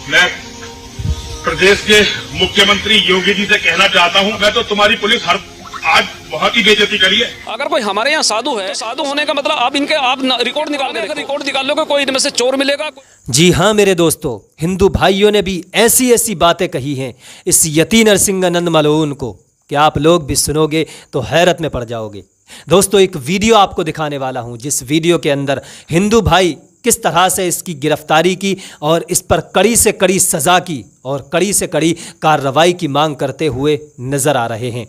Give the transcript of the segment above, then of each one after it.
मैं प्रदेश के मुख्यमंत्री योगी जी से कहना चाहता हूं, मैं तो तुम्हारी पुलिस आज बहुत ही बेइज्जती करी है। अगर कोई हमारे यहाँ साधु है तो साधु होने का मतलब आप रिकॉर्ड निकाल लोगे, कोई इनमें से चोर मिलेगा। जी हाँ मेरे दोस्तों, हिंदू भाइयों ने भी ऐसी ऐसी बातें कही हैं इस यति नरसिंहानंद मलऊन को कि आप लोग भी सुनोगे तो हैरत में पड़ जाओगे। दोस्तों, एक वीडियो आपको दिखाने वाला हूं जिस वीडियो के अंदर हिंदू भाई किस तरह से इसकी गिरफ्तारी की और इस पर कड़ी से कड़ी सज़ा की और कड़ी से कड़ी कार्रवाई की मांग करते हुए नज़र आ रहे हैं।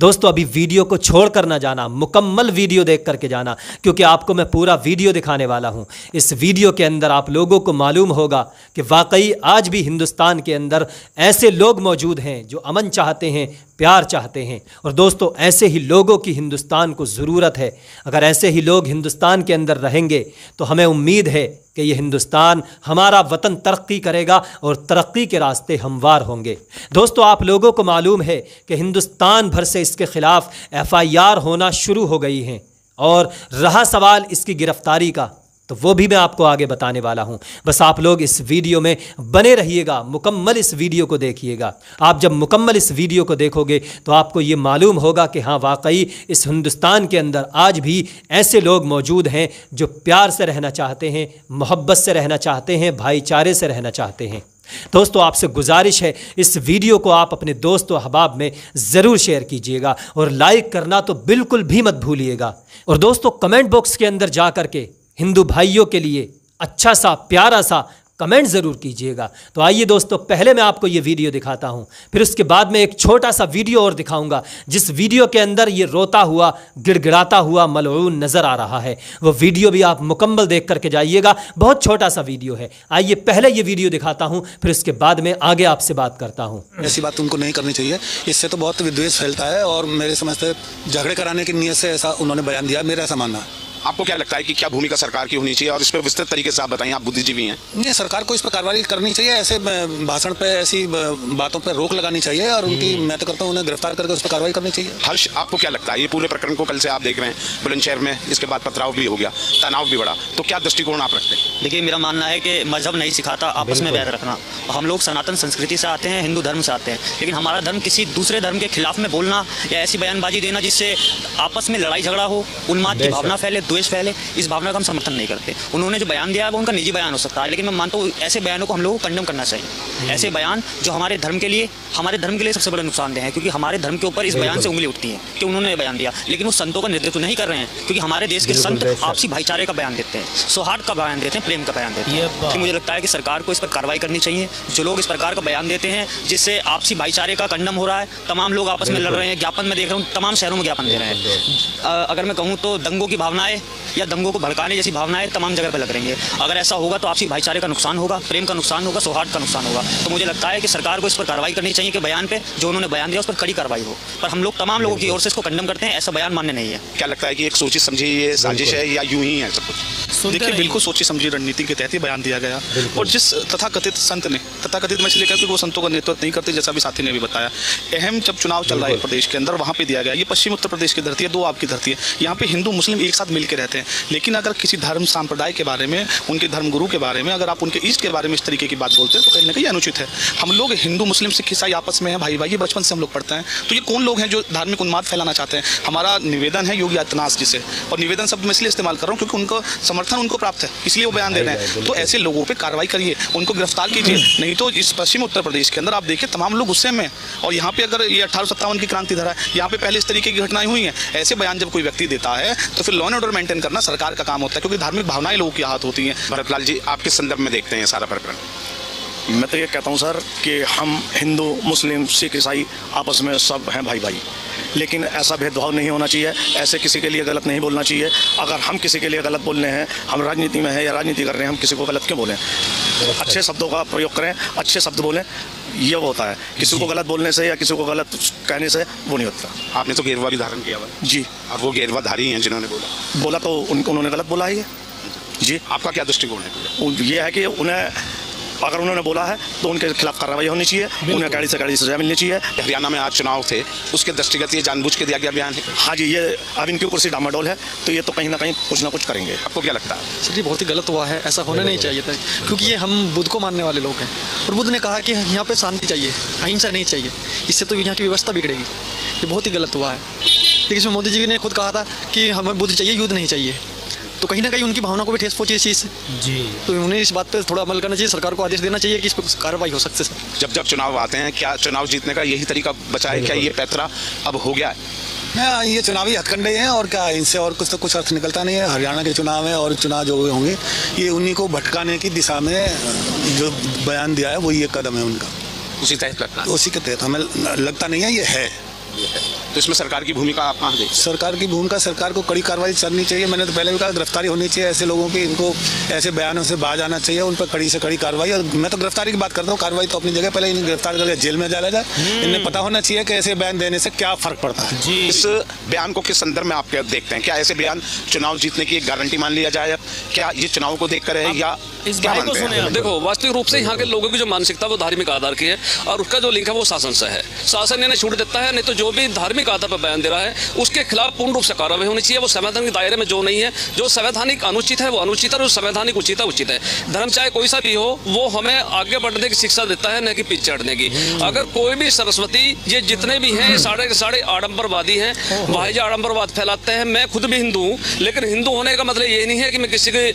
दोस्तों, अभी वीडियो को छोड़कर ना जाना, मुकम्मल वीडियो देख करके जाना, क्योंकि आपको मैं पूरा वीडियो दिखाने वाला हूं। इस वीडियो के अंदर आप लोगों को मालूम होगा कि वाकई आज भी हिंदुस्तान के अंदर ऐसे लोग मौजूद हैं जो अमन चाहते हैं, प्यार चाहते हैं। और दोस्तों, ऐसे ही लोगों की हिंदुस्तान को ज़रूरत है। अगर ऐसे ही लोग हिंदुस्तान के अंदर रहेंगे तो हमें उम्मीद है कि ये हिंदुस्तान, हमारा वतन तरक्की करेगा और तरक्की के रास्ते हमवार होंगे। दोस्तों, आप लोगों को मालूम है कि हिंदुस्तान भर से इसके खिलाफ FIR होना शुरू हो गई हैं और रहा सवाल इसकी गिरफ्तारी का, तो वो भी मैं आपको आगे बताने वाला हूं। बस आप लोग इस वीडियो में बने रहिएगा, मुकम्मल इस वीडियो को देखिएगा। आप जब मुकम्मल इस वीडियो को देखोगे तो आपको ये मालूम होगा कि हाँ, वाकई इस हिंदुस्तान के अंदर आज भी ऐसे लोग मौजूद हैं जो प्यार से रहना चाहते हैं, मोहब्बत से रहना चाहते हैं, भाईचारे से रहना चाहते हैं। दोस्तों, आपसे गुजारिश है, इस वीडियो को आप अपने दोस्त व अहबाब में ज़रूर शेयर कीजिएगा और लाइक करना तो बिल्कुल भी मत भूलिएगा। और दोस्तों, कमेंट बॉक्स के अंदर जा कर के हिंदू भाइयों के लिए अच्छा सा प्यारा सा कमेंट ज़रूर कीजिएगा। तो आइए दोस्तों, पहले मैं आपको ये वीडियो दिखाता हूँ, फिर उसके बाद में एक छोटा सा वीडियो और दिखाऊंगा जिस वीडियो के अंदर ये रोता हुआ, गिड़गिड़ाता हुआ मलऊन नज़र आ रहा है। वो वीडियो भी आप मुकम्मल देख करके जाइएगा, बहुत छोटा सा वीडियो है। आइए पहले ये वीडियो दिखाता हूँ, फिर उसके बाद में आगे आपसे बात करता हूँ। ऐसी बात उनको नहीं करनी चाहिए, इससे तो बहुत विद्वेष फैलता है और मेरे समझ से झगड़े कराने की नीयत से ऐसा उन्होंने बयान दिया, मेरा ऐसा मानना है। आपको क्या लगता है कि क्या भूमिका सरकार की होनी चाहिए और इस पर विस्तृत तरीके से आप बताइए, आप बुद्धिजीवी हैं। नहीं, सरकार को इस पर कार्रवाई करनी चाहिए, ऐसे भाषण पे, ऐसी बातों पे रोक लगानी चाहिए और उनकी, मैं तो करता हूँ, उन्हें गिरफ्तार करके उस पर कार्रवाई करनी चाहिए। हर्ष, आपको क्या लगता है ये पूरे प्रकरण को, कल से आप देख रहे हैं बुलंदशहर में, इसके बाद पथराव भी हो गया, तनाव भी बढ़ा, तो क्या दृष्टिकोण आप रखते हैं? देखिए, मेरा मानना है कि मजहब नहीं सिखाता आपस में बैर रखना। हम लोग सनातन संस्कृति से आते हैं, हिंदू धर्म से आते हैं, लेकिन हमारा धर्म किसी दूसरे धर्म के खिलाफ में बोलना या ऐसी बयानबाजी देना जिससे आपस में लड़ाई झगड़ा हो, उन्माद की भावना फैले, द्वेष फैले, इस भावना का हम समर्थन नहीं करते। उन्होंने जो बयान दिया है वो उनका निजी बयान हो सकता है, लेकिन मैं मानता हूँ ऐसे बयानों को हम लोगों को कंडम करना चाहिए। ऐसे बयान जो हमारे धर्म के लिए सबसे बड़ा नुकसानदेह है, क्योंकि हमारे धर्म के ऊपर इस बयान से उंगली उठती है कि उन्होंने बयान दिया, लेकिन वो संतों का नेतृत्व नहीं कर रहे हैं, क्योंकि हमारे देश के संत आपसी भाईचारे का बयान देते हैं, सौहार्द का बयान देते हैं, प्रेम का बयान देते हैं। मुझे लगता है कि सरकार को इस पर कार्रवाई करनी चाहिए। जो लोग इस प्रकार का बयान देते हैं जिससे आपसी भाईचारे का कंडम हो रहा है, तमाम लोग आपस में लड़ रहे हैं, ज्ञापन में देख रहा हूँ तमाम शहरों में ज्ञापन दे रहे हैं। अगर मैं कहूँ तो दंगों की भावनाएं या दंगों को भड़काने जैसी भावनाएं तमाम जगह पर लग रही है। अगर ऐसा होगा तो आपसी भाईचारे का नुकसान होगा, प्रेम का नुकसान होगा, सौहार्द का नुकसान होगा। तो मुझे लगता है कि सरकार को इस पर कार्रवाई करनी चाहिए कि बयान पे जो उन्होंने बयान दिया उस पर कड़ी कार्रवाई हो। पर हम लोग तमाम लोगों की ओर से इसको कंडम करते हैं, ऐसा बयान मान्य नहीं है। क्या लगता है कि एक सोची समझी ये साजिश है या यूं ही है सब कुछ? देखिए, बिल्कुल सोची समझी रणनीति के तहत ही बयान दिया गया। और जिस तथाकथित संत ने, तथाकथित में इसलिए कि वो संतों का नेतृत्व नहीं करते, जैसा भी साथी ने भी बताया, अहम जब चुनाव चल रहा है प्रदेश के अंदर, वहाँ पे दिया गया। ये पश्चिम उत्तर प्रदेश की धरती है, दो आपकी धरती है, यहाँ पे हिंदू मुस्लिम एक साथ मिलकर रहते हैं। लेकिन अगर किसी धर्म संप्रदाय के बारे में, उनके धर्मगुरु के बारे में, अगर आप उनके इष्ट के बारे में इस तरीके की बात बोलते हैं तो कहीं ना कहीं अनुचित है। हम लोग हिंदू मुस्लिम सिख ईसाई आपस में हैं, भाई भाई, ये बचपन से हम लोग पढ़ते हैं। तो ये कौन लोग हैं जो धार्मिक उन्माद फैलाना चाहते हैं? हमारा निवेदन है योगी आदित्यनाथ जी से, और निवेदन शब्द मैं इसलिए इस्तेमाल कर रहा हूँ क्योंकि उनको समर्थन उनको प्राप्त है, इसलिए वो बयान दे रहे हैं। तो ऐसे लोगों पर कार्रवाई करिए, उनको गिरफ्तार कीजिए, नहीं तो इस पश्चिम उत्तर प्रदेश के अंदर आप देखिए तमाम लोग गुस्से में। और यहाँ पे अगर ये 1857 की क्रांति धारा है, यहाँ पे पहले इस तरीके की घटनाएं हुई हैं। ऐसे बयान जब कोई व्यक्ति देता है तो फिर लॉ एंड ऑर्डर मेंटेन करना सरकार का काम होता है, क्योंकि धार्मिक भावनाएं लोगों की आहत होती हैं। भरतलाल जी, आप किस संदर्भ में देखते हैं सारा प्रकरण? मैं तो ये कहता हूँ सर कि हम हिंदू मुस्लिम सिख ईसाई आपस में सब हैं भाई भाई, लेकिन ऐसा भेदभाव नहीं होना चाहिए। ऐसे किसी के लिए गलत नहीं बोलना चाहिए। अगर हम किसी के लिए गलत बोल रहे हैं, हम राजनीति में हैं या राजनीति कर रहे हैं, हम किसी को गलत क्यों बोलें? अच्छे शब्दों का प्रयोग करें, अच्छे शब्द बोलें, ये वो होता है। किसी को गलत बोलने से या किसी को गलत कहने से वो नहीं होता। आपने तो गेरुआ भी धारण किया हुआ जी, और वो गेरुआधारी हैं जिन्होंने बोला तो उन्होंने गलत बोला है ये जी। आपका क्या दृष्टिकोण है? ये है कि उन्हें अगर उन्होंने बोला है तो उनके खिलाफ कार्रवाई होनी चाहिए, उन्हें कड़ी से कड़ी सजा मिलनी चाहिए। हरियाणा में आज चुनाव थे, उसके दृष्टिगत ये जानबूझ के दिया गया बयान है। हाँ जी, ये अब इनकी कुर्सी डामाडोल है, तो ये तो कहीं ना कहीं कुछ ना कुछ करेंगे। आपको क्या लगता है? सर जी बहुत ही गलत हुआ है, ऐसा होना नहीं चाहिए था, क्योंकि ये हम बुद्ध को मानने वाले लोग हैं और बुद्ध ने कहा कि यहाँ पे शांति चाहिए, अहिंसा नहीं चाहिए, इससे तो यहाँ की व्यवस्था बिगड़ेगी। ये बहुत ही गलत हुआ है। लेकिन इसमें मोदी जी ने खुद कहा था कि हमें बुद्ध चाहिए, युद्ध नहीं चाहिए, तो कहीं ना कहीं उनकी भावना को भी ठेस पहुंची इस चीज़ से जी। तो उन्हें इस बात पे थोड़ा अमल करना चाहिए, सरकार को आदेश देना चाहिए कि इस पर कार्रवाई हो सकती है। सर जब जब चुनाव आते हैं, क्या चुनाव जीतने का यही तरीका बचा है? क्या ये पैतरा अब हो गया है? हाँ, ये चुनावी हथकंडे हैं और क्या, इनसे और कुछ तो कुछ अर्थ निकलता नहीं है। हरियाणा के चुनाव है और चुनाव जो होंगे ये उन्हीं को भटकाने की दिशा में जो बयान दिया है वो ये कदम है उनका, उसी तहत लगता है। उसी के तहत हमें लगता नहीं है ये है। तो इसमें सरकार की भूमिका आप कहाँ देखते? सरकार की भूमिका, सरकार को कड़ी कार्रवाई करनी चाहिए। मैंने तो पहले भी कहा गिरफ्तारी होनी चाहिए ऐसे लोगों की, इनको ऐसे बयानों से बाज आना चाहिए, उन पर कड़ी से कड़ी कार्रवाई। और मैं तो गिरफ्तारी की बात करता हूँ, कार्रवाई तो अपनी जगह, पहले इन्हें गिरफ्तार करके जेल में डाला जाए। इन्हें पता होना चाहिए कि ऐसे बयान देने से क्या फर्क पड़ता है। इस बयान को किस संदर्भ में आप देखते हैं? क्या ऐसे बयान चुनाव जीतने की एक गारंटी मान लिया जाए? क्या ये चुनाव को देख कर है या क्या मानते हैं? देखो, वास्तविक रूप से यहाँ के लोगों की जो मानसिकता वो धार्मिक आधार की है और उसका जो लिंक है वो शासन से है। शासन इन्हें छूट देता है, नहीं तो जो भी धार्मिक आधार पर बयान दे रहा है उसके खिलाफ पूर्ण रूप से कार्रवाई होनी चाहिए। वो संवैधानिक दायरे में जो नहीं है, जो संवैधानिक अनुचित है वो अनुचित है, और संवैधानिक उचित है उचित है। धर्म चाहे कोई सा भी हो, वो हमें आगे बढ़ने की शिक्षा देता है, न कि पीछे हटने की। अगर कोई भी सरस्वती, ये जितने भी हैं साढ़े के साढ़े आडंबरवादी हैं, भाई आडंबरवाद फैलाते हैं। मैं खुद भी हिंदू हूँ, लेकिन हिंदू होने का मतलब ये नहीं है कि मैं किसी के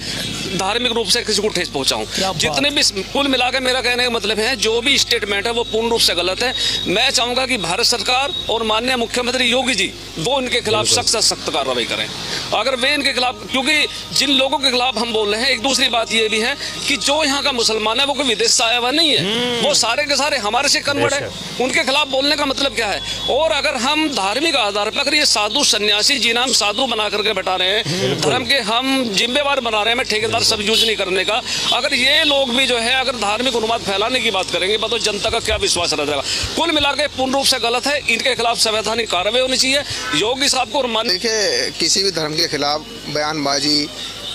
धार्मिक रूप से किसी को ठेस पहुंचाऊं। जितने भी कुल मिलाकर मेरा कहने का मतलब है जो भी स्टेटमेंट है वो पूर्ण रूप से गलत है। मैं चाहूंगा कि भारत सरकार और माननीय मुख्यमंत्री योगी जी वो इनके खिलाफ सख्त से सख्त कार्रवाई करें। अगर वे इनके खिलाफ, क्योंकि जिन लोगों के खिलाफ हम बोल रहे हैं, एक दूसरी बात ये भी है कि जो यहाँ का मुसलमान है वो कोई विदेश से आया हुआ नहीं है, वो सारे के सारे हमारे से कन्वर्ट है। उनके खिलाफ बोलने का मतलब क्या है? और अगर हम धार्मिक आधार पर, अगर ये साधु सन्यासी जी नाम साधु बना करके बैठा रहे हैं, धर्म के हम जिम्मेवार बना रहे हैं, मैं ठेकेदार सब यूज नहीं करने का, अगर ये लोग भी जो है अगर धार्मिक उन्माद फैलाने की बात करेंगे तो जनता का क्या विश्वास रह जाएगा? कुल मिलाकर पूर्ण रूप से गलत है। इनके खिलाफ संवैधानिक कार्रवाई होनी चाहिए। योगी साहब को देखिए, किसी भी धर्म के खिलाफ बयानबाजी,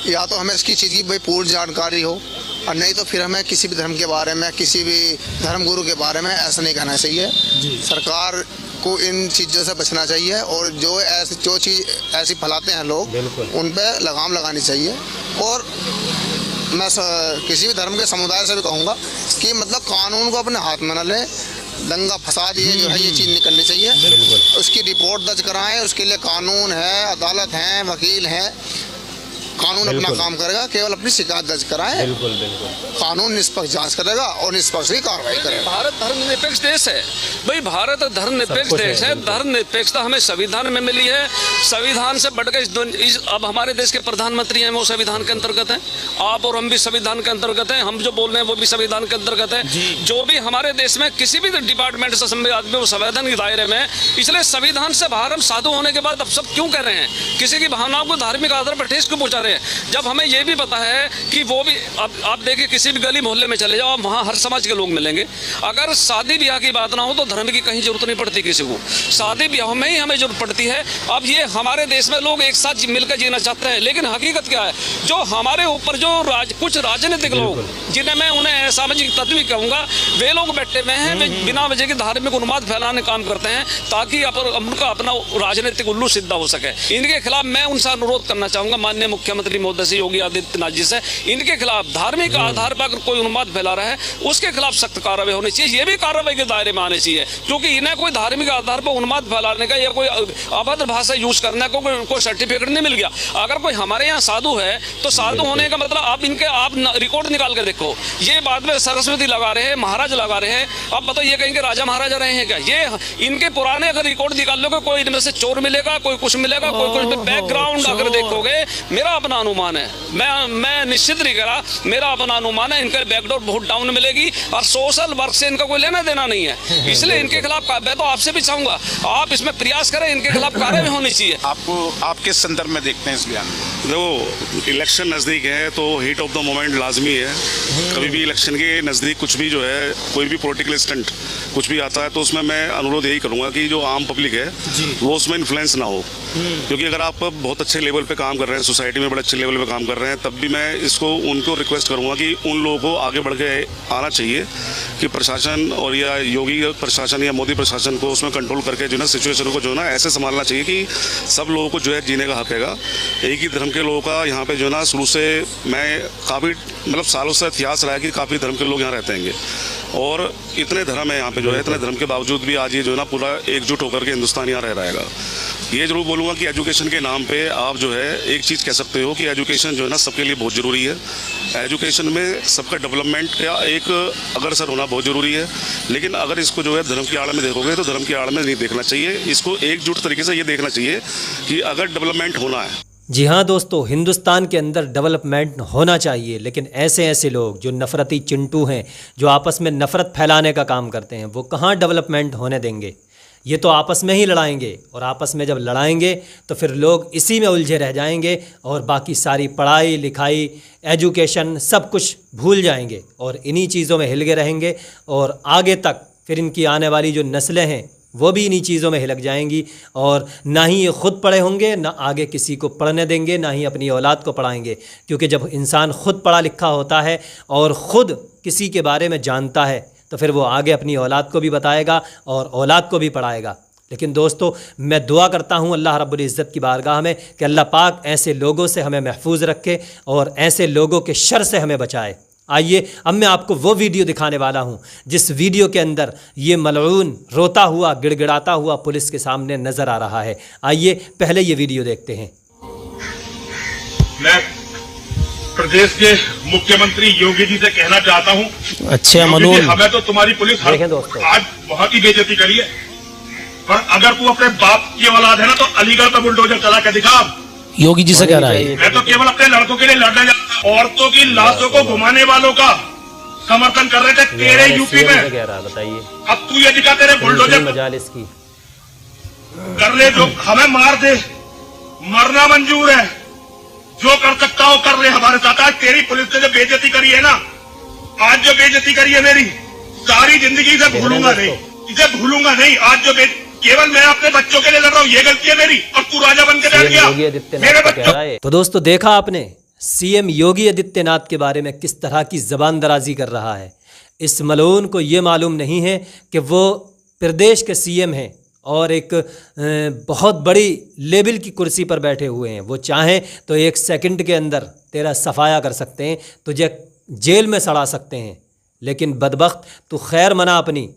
या तो हमें इसकी चीज़ की पूर्ण जानकारी हो, और नहीं तो फिर हमें किसी भी धर्म के बारे में, किसी भी धर्मगुरु के बारे में ऐसा नहीं कहना चाहिए। सरकार को इन चीज़ों से बचना चाहिए, और जो चीज़ ऐसी फैलाते हैं लोग, उन पर लगाम लगानी चाहिए। और मैं किसी भी धर्म के समुदाय से भी कहूँगा कि मतलब कानून को अपने हाथ में न ले, दंगा फसाद ये जो है ये चीज़ निकलनी चाहिए। उसकी रिपोर्ट दर्ज कराएं, उसके लिए कानून है, अदालत है, वकील हैं, कानून अपना काम करेगा। केवल अपनी शिकायत दर्ज कराएं, कानून निष्पक्ष जांच करेगा और निष्पक्ष ही कार्रवाई करेगा। भारत धर्मनिरपेक्ष देश है भाई, भारत धर्मनिरपेक्ष देश है। धर्मनिरपेक्षता हमें संविधान में मिली है। संविधान से बढ़कर अब हमारे देश के प्रधानमंत्री हैं, वो संविधान के अंतर्गत हैं। आप और हम भी संविधान के अंतर्गत हैं। हम जो बोल रहे हैं वो भी संविधान के अंतर्गत है। जो भी हमारे देश में किसी भी डिपार्टमेंट से संविधान में वो संविधान के दायरे में, इसलिए संविधान से बाहर हम साधु होने के बाद अब सब क्यों कह रहे हैं? किसी की भावनाओं को धार्मिक आधार पर ठेस क्यों पहुंचा रहे हैं? जब हमें ये भी पता है कि वो भी, अब आप देखिए किसी भी गली मोहल्ले में चले जाओ, वहाँ हर समाज के लोग मिलेंगे। अगर शादी ब्याह की बात ना हो तो धर्म की कहीं जरूरत नहीं पड़ती किसी को, शादी ब्याह में ही हमें जरूरत पड़ती है। अब ये हमारे देश में लोग एक साथ मिलकर जीना चाहते हैं, लेकिन हकीकत क्या है? जो हमारे ऊपर जो कुछ राजनीतिक लोग, जिन्हें मैं उन्हें सामाजिक तत्व भी कहूँगा, वे लोग बैठे हुए हैं, वे बिना वजह के धार्मिक उन्माद फैलाने काम करते हैं ताकि उनका अपना राजनीतिक उल्लू सिद्धा हो सके। इनके खिलाफ मैं उनसे अनुरोध करना चाहूँगा माननीय मुख्यमंत्री महोदय से, योगी आदित्यनाथ जी से, इनके खिलाफ धार्मिक आधार पर अगर कोई उन्माद फैला रहा है उसके खिलाफ सख्त कार्रवाई होनी चाहिए। ये भी कार्रवाई के दायरे में आने चाहिए, क्योंकि इन्हें कोई धार्मिक आधार पर उन्माद फैलाने का या कोई अभद्र भाषा यूज करने को कोई सर्टिफिकेट नहीं मिल गया। अगर कोई हमारे यहाँ साधु है तो साधु होने का मतलब आप रिकॉर्ड निकाल के देखो। ये बाद में सरस्वती लगा रहे हैं, महाराज लगा रहे हैं, अब बताओ ये कहेंगे राजा महाराजा रहे हैं क्या? ये इनके पुराने अगर रिकॉर्ड निकाल लोगे, कोई इनमें से चोर मिलेगा, कोई कुछ मिलेगा, कोई कुछ बैकग्राउंड अगर देखोगे, मेरा अपना अनुमान है, मैं निश्चित नहीं करा, मेरा अपना अनुमान है इनका बैकडोर बहुत डाउन मिलेगी और सोशल वर्क से इनका कोई लेना देना नहीं है। इसलिए इनके खिलाफ मैं तो आपसे भी चाहूंगा आप इसमें प्रयास करें, इनके खिलाफ कार्रवाई होनी चाहिए। आपको आप किस संदर्भ में देखते हैं इस बयान? देखो, इलेक्शन नज़दीक है तो हीट ऑफ द मोमेंट लाजमी है। कभी भी इलेक्शन के नज़दीक कुछ भी जो है, कोई भी पॉलिटिकल स्टंट कुछ भी आता है तो उसमें मैं अनुरोध यही करूँगा कि जो आम पब्लिक है वो उसमें इन्फ्लुएंस ना हो, क्योंकि अगर आप बहुत अच्छे लेवल पे काम कर रहे हैं, सोसाइटी में बड़े अच्छे लेवल पे काम कर रहे हैं, तब भी मैं इसको उनको रिक्वेस्ट करूंगा कि उन लोगों को आगे बढ़ के आना चाहिए कि प्रशासन और या योगी प्रशासन या मोदी प्रशासन को उसमें कंट्रोल करके जो है ना सिचुएशन को जो है ना ऐसे संभालना चाहिए कि सब लोगों को जो है जीने का हक हैगा। एक ही धर्म के लोगों का यहाँ पे जो है ना शुरू से मैं काफ़ी मतलब सालों से इतिहास रहा है कि काफ़ी धर्म के लोग यहाँ रहते हैं और इतने धर्म है यहाँ पे जो है, इतने धर्म के बावजूद भी आज ये जो है ना पूरा एकजुट होकर के हिंदुस्तान यहाँ रह रहेगा। ये जरूर बोलूँगा कि एजुकेशन के नाम पे आप जो है एक चीज़ कह सकते हो कि एजुकेशन जो है ना सबके लिए बहुत ज़रूरी है। एजुकेशन में सबका डेवलपमेंट का एक अग्रसर होना बहुत ज़रूरी है, लेकिन अगर इसको जो है धर्म की आड़ में देखोगे तो धर्म की आड़ में नहीं देखना चाहिए। इसको एकजुट तरीके से ये देखना चाहिए कि अगर डेवलपमेंट होना है। जी हाँ दोस्तों, हिंदुस्तान के अंदर डेवलपमेंट होना चाहिए, लेकिन ऐसे लोग जो नफ़रती चिंटू हैं, जो आपस में नफ़रत फैलाने का काम करते हैं, वो कहाँ डेवलपमेंट होने देंगे। ये तो आपस में ही लड़ाएंगे और आपस में जब लड़ाएंगे तो फिर लोग इसी में उलझे रह जाएंगे और बाकी सारी पढ़ाई लिखाई एजुकेशन सब कुछ भूल जाएंगे और इन्हीं चीज़ों में हिलगे रहेंगे और आगे तक फिर इनकी आने वाली जो नस्लें हैं वो भी इन्हीं चीज़ों में हिलक जाएंगी और ना ही ये ख़ुद पढ़े होंगे, ना आगे किसी को पढ़ने देंगे, ना ही अपनी औलाद को पढ़ाएंगे। क्योंकि जब इंसान ख़ुद पढ़ा लिखा होता है और ख़ुद किसी के बारे में जानता है तो फिर वो आगे अपनी औलाद को भी बताएगा और औलाद को भी पढ़ाएगा। लेकिन दोस्तों, मैं दुआ करता हूँ अल्लाह रब्बुल इज़्ज़त की बारगाह में कि अल्लाह पाक ऐसे लोगों से हमें महफूज रखे और ऐसे लोगों के शर से हमें बचाए। आइए अब मैं आपको वो वीडियो दिखाने वाला हूँ जिस वीडियो के अंदर ये मलऊन रोता हुआ गिड़गिड़ाता हुआ पुलिस के सामने नज़र आ रहा है। आइए पहले ये वीडियो देखते हैं। मैं प्रदेश के मुख्यमंत्री योगी जी से कहना चाहता हूँ, अच्छा मलून, हमें तो तुम्हारी पुलिस आज बहुत ही बेइज्जती करी है, पर अगर तू अपने बाप की औलाद है ना तो अलीगढ़ पे बुलडोजर चला के दिखा। योगी जी से कह रहा है। मैं तो केवल अपने लड़कों के लिए लड़ने जाता, औरतों की लाशों को घुमाने वालों का समर्थन कर रहे थे तेरे यूपी में। बताइए अब तू ये दिखा तेरे बुलडोजर मजालिस की कर ले, जो हमें मार दे, मरना मंजूर है, जो कर सकता हो कर ले हमारे साथ। आज तेरी पुलिस ने जो बेइज्जती करी है ना, आज जो बेइज्जती करी है मेरी, सारी जिंदगी से भूलूंगा नहीं, इसे भूलूंगा नहीं। आज जो केवल मैं अपने बच्चों के लिए लड़ रहा हूँ, ये गलती है मेरी, और तू राजा बन के बैठ गया मेरे बच्चों। तो दोस्तों देखा आपने सीएम योगी आदित्यनाथ के बारे में किस तरह की ज़बान दराजी कर रहा है। इस मलून को ये मालूम नहीं है कि वो प्रदेश के सीएम हैं और एक बहुत बड़ी लेवल की कुर्सी पर बैठे हुए हैं। वो चाहें तो एक सेकंड के अंदर तेरा सफाया कर सकते हैं, तुझे जेल में सड़ा सकते हैं। लेकिन बदबख्त तू खैर मना अपनी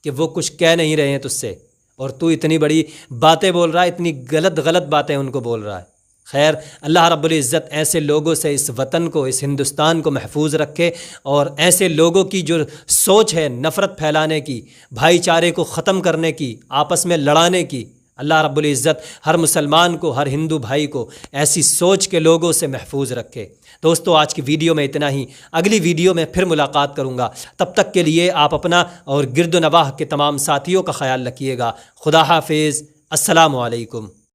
कि वो कुछ कह नहीं रहे हैं तुझसे और तू इतनी बड़ी बातें बोल रहा है, इतनी गलत बातें उनको बोल रहा है। खैर अल्लाह रब्बुल इज़्ज़त ऐसे लोगों से इस वतन को, इस हिंदुस्तान को महफूज रखे और ऐसे लोगों की जो सोच है नफ़रत फैलाने की, भाईचारे को ख़त्म करने की, आपस में लड़ाने की, अल्लाह रब्बुल इज़्ज़त हर मुसलमान को, हर हिंदू भाई को ऐसी सोच के लोगों से महफूज रखे। दोस्तों आज की वीडियो में इतना ही, अगली वीडियो में फिर मुलाकात करूँगा। तब तक के लिए आप अपना और गिरद नवाह के तमाम साथियों का ख्याल रखिएगा। खुदा हाफिज़, अस्सलामु अलैकुम।